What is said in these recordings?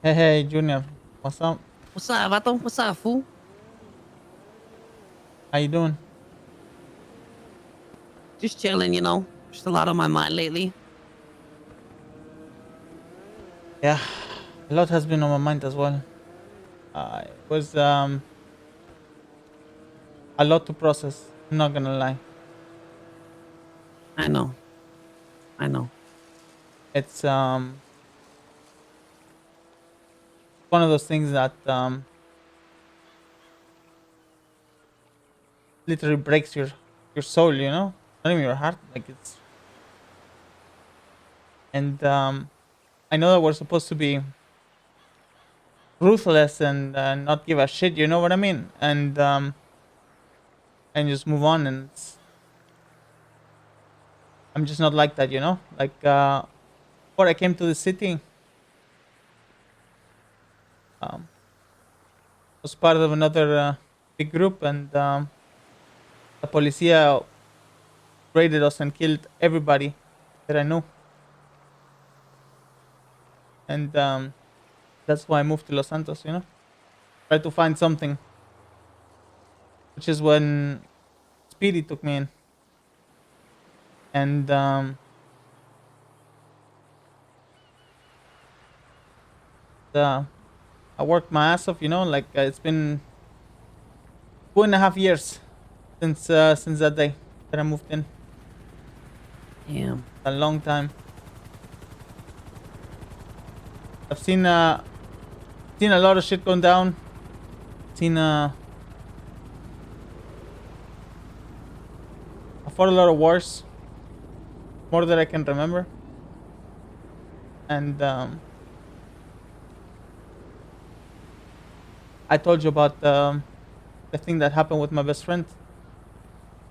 Hey, hey, Junior. What's up? What's up, Vato? What's up, fool? How you doing? Just chilling, you know. Just a lot on my mind lately. Yeah, a lot has been on my mind as well. It was a lot to process. I'm not gonna lie. I know. I know. It's one of those things that literally breaks your soul. Not even your heart. Like it's and I know that we're supposed to be ruthless and not give a shit. You know what I mean? And just move on. And I'm just not like that. Like before I came to the city, um, was part of another big group, and the policia raided us and killed everybody that I knew. And that's why I moved to Los Santos. Try to find something, which is when Speedy took me in, and the, I worked my ass off. Like it's been 2.5 years since that day that I moved in. Damn. A long time. I've seen a lot of shit going down. Seen I fought a lot of wars, more than I can remember, and I told you about the thing that happened with my best friend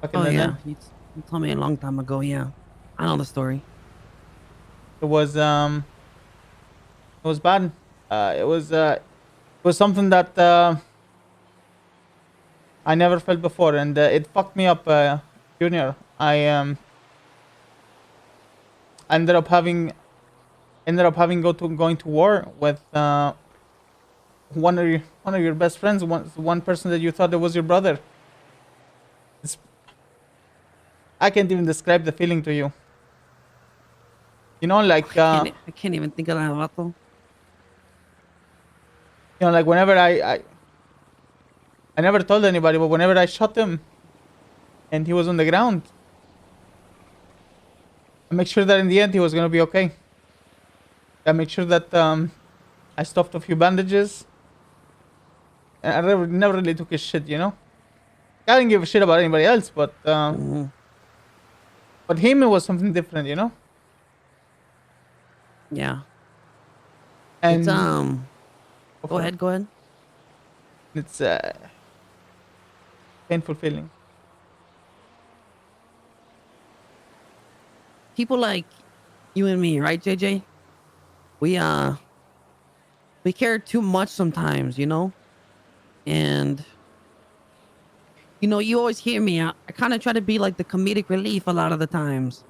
back in Oh the day. yeah. You told me a long time ago. Yeah. I know the story. It was bad. It was something that I never felt before, and it fucked me up, Junior. I ended up having going to war with one of your best friends, one person that you thought that was your brother. It's, I can't even describe the feeling to you. Like I can't even think of that, Vato. like whenever I never told anybody, but whenever I shot him and he was on the ground, I make sure that in the end he was gonna be okay. I make sure that I stuffed a few bandages. And I never really took his shit. I didn't give a shit about anybody else, Hmm. but him, it was something different. Yeah. It's And go Go for it. ahead. Go ahead. It's a painful feeling. People like you and me, right, JJ? We uh we care too much sometimes, you know. And you always hear me. I kind of try to be like the comedic relief a lot of the times.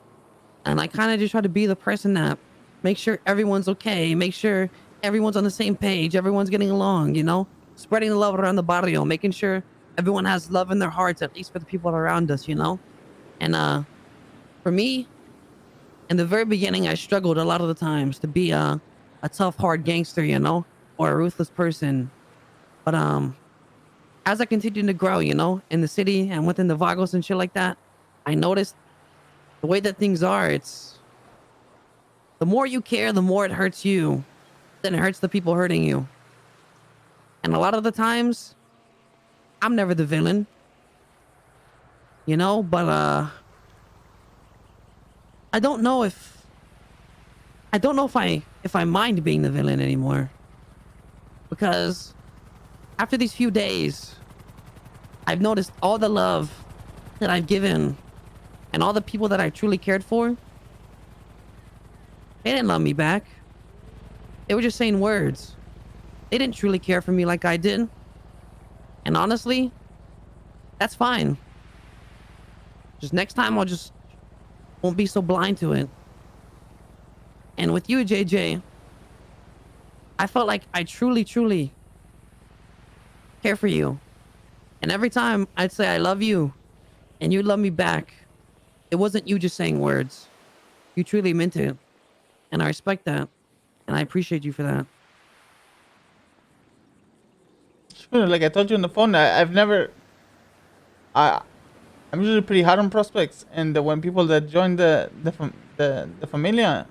And I kind of just try to be the person that make sure everyone's okay, make sure everyone's on the same page, everyone's getting along, spreading the love around the barrio, making sure everyone has love in their hearts, at least for the people around us. And for me, in the very beginning, I struggled a lot of the times to be a tough, hard gangster, or a ruthless person. But as I continued to grow, in the city and within the Vagos and shit like that, I noticed the way that things are. It's the more you care, the more it hurts you. Then it hurts the people hurting you. And a lot of the times, I'm never the villain, but I don't know if I mind being the villain anymore. Because after these few days, I've noticed all the love that I've given and all the people that I truly cared for, they didn't love me back. They were just saying words. They didn't truly care for me like I did. And honestly, that's fine. Just next time I'll just won't be so blind to it. And with you, JJ, I felt like I truly, truly care for you. And every time I'd say I love you and you love me back, it wasn't you just saying words. You truly meant it. And I respect that. And I appreciate you for that. Sure, like I told you on the phone, I've never. I I'm usually pretty hard on prospects, and when people that join the familia,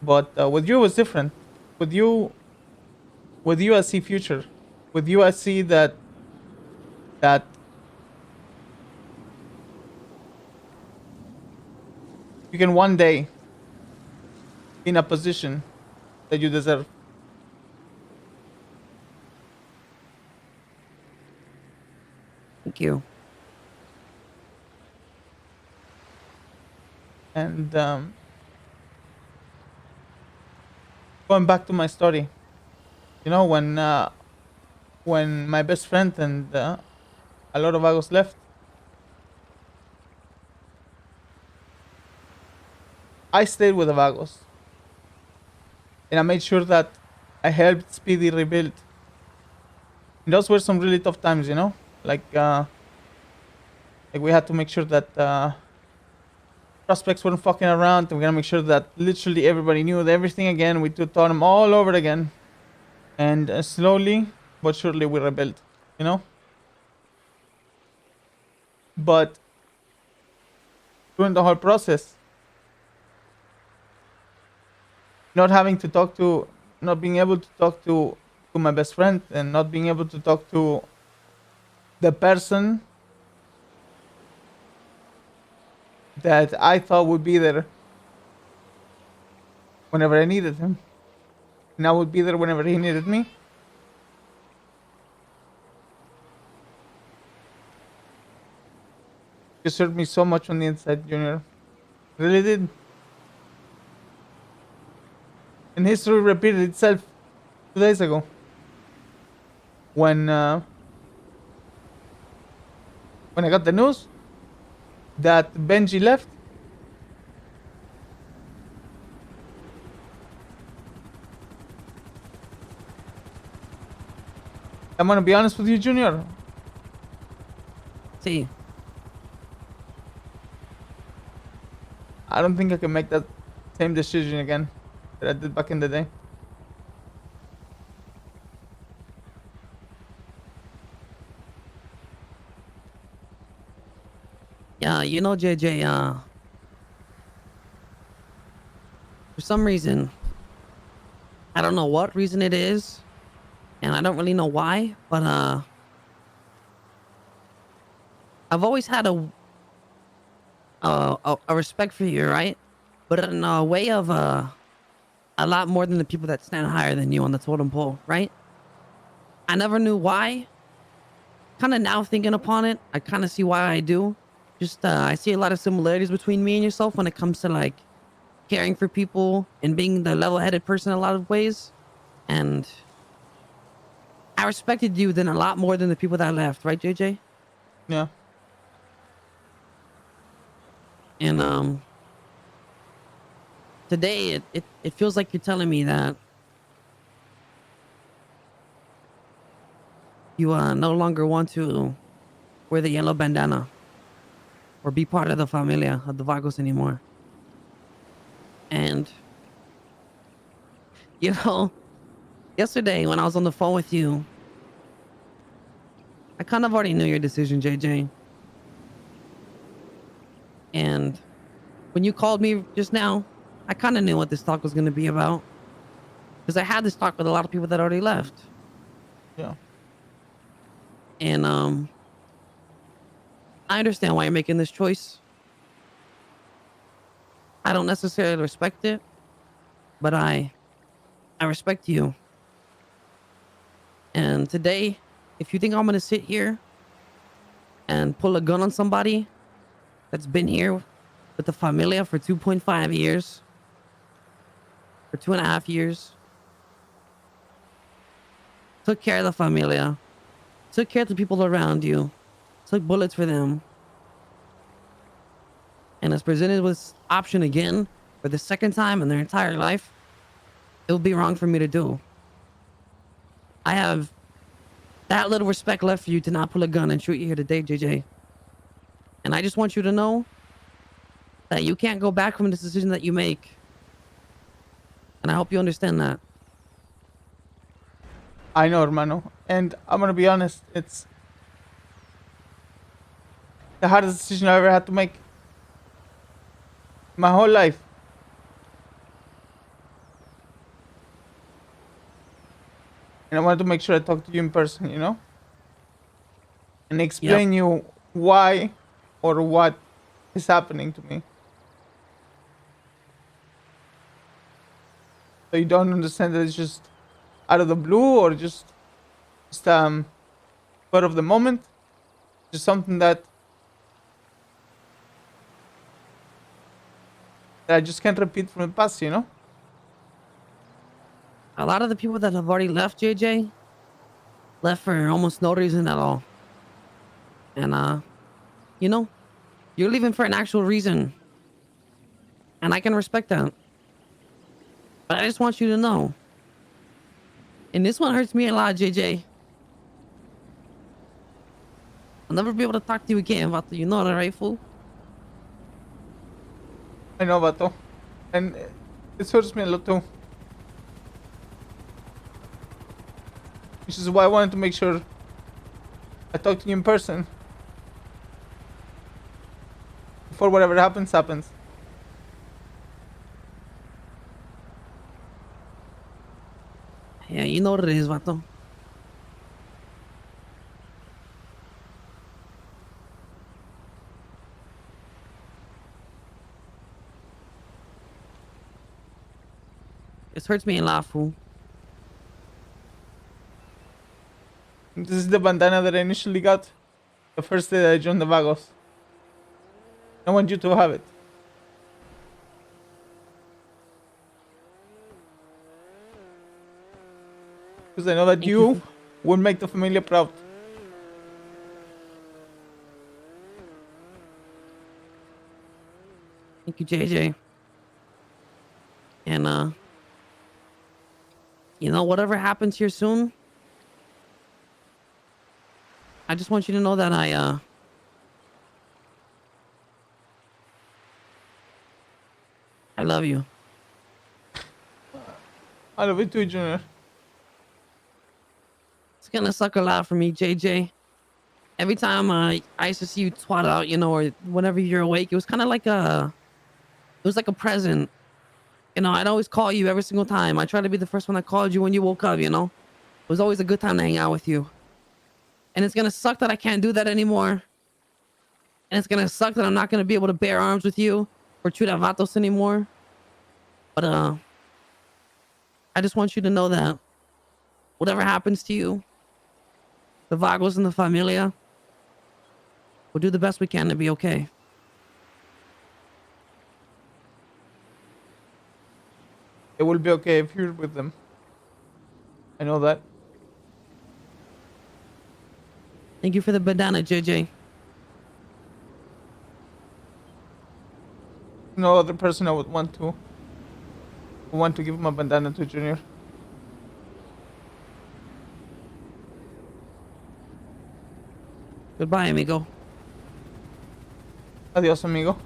but with you it was different. With you, I see future. With you, I see that you can one day be in a position that you deserve. Thank you. And going back to my story, when my best friend and a lot of Vagos left, I stayed with the Vagos, and I made sure that I helped Speedy rebuild. And those were some really tough times, like we had to make sure that prospects weren't fucking around, and we're gonna make sure that literally everybody knew everything again. We taught them all over again, and slowly but surely we rebuilt, you know. But during the whole process, not having to talk to, not being able to talk to my best friend, and not being able to talk to the person that I thought would be there whenever I needed him, and I would be there whenever he needed me. Just hurt me so much on the inside, Junior. Really did. And history repeated itself 2 days ago when when I got the news that Benji left. I'm gonna be honest with you, Junior. See, I don't think I can make that same decision again that I did back in the day. yeah, JJ, for some reason, I don't know what reason it is, and I don't really know why, but I've always had a respect for you, right? But in a way of a lot more than the people that stand higher than you on the totem pole, right? I never knew why. Kind of now thinking upon it, I kind of see why I do. Just I see a lot of similarities between me and yourself when it comes to like caring for people and being the level-headed person in a lot of ways. And I respected you then a lot more than the people that left, right, JJ? Yeah. And today it feels like you're telling me that you no longer want to wear the yellow bandana or be part of the familia of the Vagos anymore. And yesterday when I was on the phone with you, I kind of already knew your decision, JJ. And when you called me just now, I kind of knew what this talk was going to be about because I had this talk with a lot of people that already left. Yeah. And I understand why you're making this choice. I don't necessarily respect it, but I respect you. And today, if you think I'm going to sit here and pull a gun on somebody that's been here with the familia for 2.5 years, for 2.5 years, took care of the familia, took care of the people around you, took bullets for them, and is presented with option again for the second time in their entire life, it would be wrong for me to do. I have that little respect left for you to not pull a gun and shoot you here today, JJ. And I just want you to know that you can't go back from this decision that you make. And I hope you understand that. I know, hermano. And I'm gonna be honest, it's the hardest decision I ever had to make. My whole life. And I wanted to make sure I talk to you in person, you know? And Yep. explain you why or what is happening to me. So you don't understand that it's just out of the blue or just spur of the moment. Just something that I just can't repeat from the past, you know? A lot of the people that have already left, JJ, left for almost no reason at all. And, you know, you're leaving for an actual reason. And I can respect that. But I just want you to know. And this one hurts me a lot, JJ. I'll never be able to talk to you again, Vato. You know that, right, fool? I know, Vato. And it hurts me a lot too. Which is why I wanted to make sure I talk to you in person. Before whatever happens, happens. Yeah, you know what it is, Vato. This hurts me a lot, fool. This is the bandana that I initially got the first day that I joined the Vagos. I want you to have it. Because I know that Thank you. you will make the familia proud. Thank you, JJ. And, you know, whatever happens here soon, I just want you to know that I love you. I love it too, Junior. It's gonna suck a lot for me, JJ. Every time I used to see you twat out, you know, or whenever you're awake, it was kind of like it was like a present. You know, I'd always call you every single time. I tried to be the first one that called you when you woke up, you know? It was always a good time to hang out with you. And it's gonna suck that I can't do that anymore. And it's gonna suck that I'm not gonna be able to bear arms with you or Churavatos anymore. But I just want you to know that whatever happens to you, the Vagos and the Familia, we'll do the best we can to be okay. It will be okay if you're with them. I know that. Thank you for the bandana, JJ. No other person I would want to give him a bandana to, Junior. Goodbye, amigo. Adios, amigo.